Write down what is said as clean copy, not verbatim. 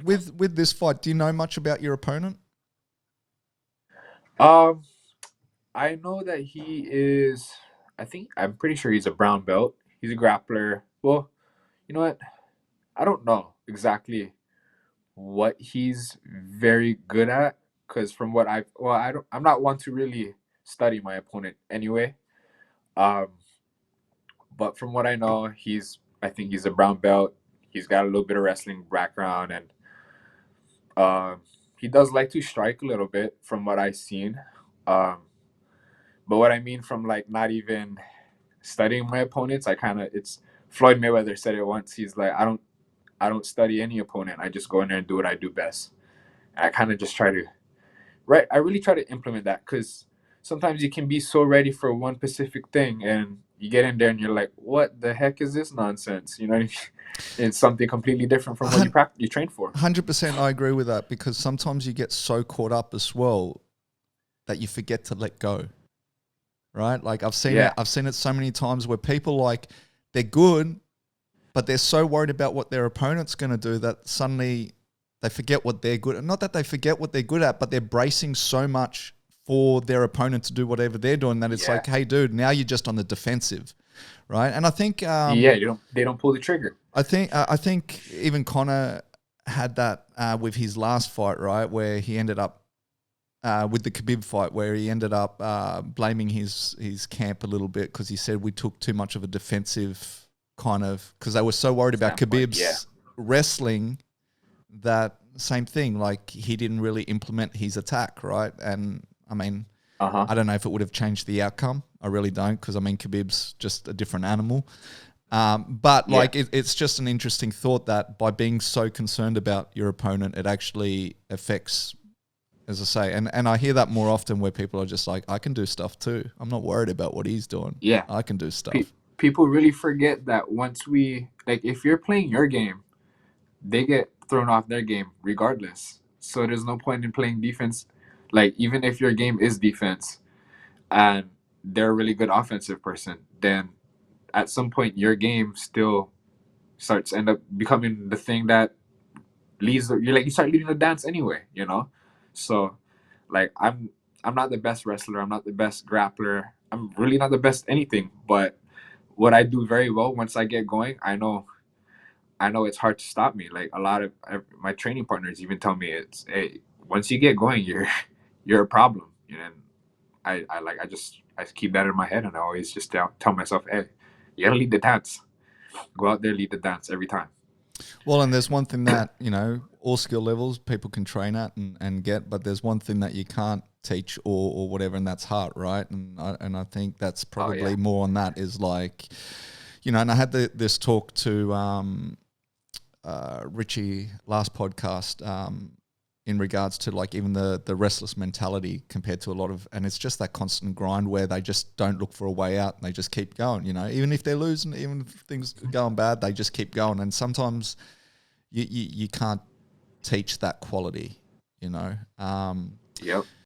With this fight, do you know much about your opponent? Um, I know that he is. I'm pretty sure he's a brown belt. He's a grappler. Well, you know what? I don't know exactly what he's very good at because from what I don't. I'm not one to really study my opponent anyway. Um, but from what I know, I think he's a brown belt. He's got a little bit of wrestling background, and um, he does like to strike a little bit from what I've seen. Um, but what I mean from like not even studying my opponents, I kind of it's Floyd Mayweather said it once. He's like, I don't study any opponent. I just go in there and do what I do best. And I kind of just try to right. I really try to implement that because sometimes you can be so ready for one specific thing and you get in there and you're like, what the heck is this nonsense? You know what I mean? It's something completely different from what you trained for. 100% I agree with that because sometimes you get so caught up as well that you forget to let go, right? Like Yeah, I've seen it so many times where people like they're good, but they're so worried about what their opponent's going to do that suddenly they forget what they're good at. Not that they forget what they're good at, but they're bracing so much for their opponent to do whatever they're doing that it's yeah, like, hey, dude, now you're just on the defensive, right? And yeah. They don't pull the trigger. I think even Connor had that with his last fight, right, where he ended up with the Khabib fight, where he ended up blaming his camp a little bit because he said we took too much of a defensive kind of because they were so worried about Standpoint. Yeah. Khabib's wrestling that same thing. Like he didn't really implement his attack, right? And I mean, Uh huh. I don't know if it would have changed the outcome. I really don't because I mean Khabib's just a different animal. But Yeah. like it's just an interesting thought that by being so concerned about your opponent, it actually affects, as I say, and I hear that more often where people are just like, I can do stuff too. I'm not worried about what he's doing. Yeah. I can do Pe- stuff. People really forget that once we like, if you're playing your game, they get thrown off their game regardless. So there's no point in playing defense. Like even if your game is defense and they're a really good offensive person, then at some point your game still starts end up becoming the thing that leads. You're like you start leading the dance anyway. So like I'm not the best wrestler. I'm not the best grappler. I'm really not the best anything. But what I do very well once I get going, I know it's hard to stop me. Like a lot of my training partners even tell me it's hey, once you get going, you're a problem. And I keep that in my head, and I always just tell myself, hey, you gotta lead the dance. Go out there, lead the dance every time. Well, and there's one thing that, all skill levels people can train at and get, but there's one thing that you can't teach or whatever, and that's heart, right? And I think that's Oh probably yeah. more on that is like, and I had this talk to Richie last podcast in regards to like even the restless mentality compared to a lot of, and it's just that constant grind where they just don't look for a way out and they just keep going, even if they're losing, even if things are going bad, they just keep going. And sometimes you can't teach that quality, you know. Yep.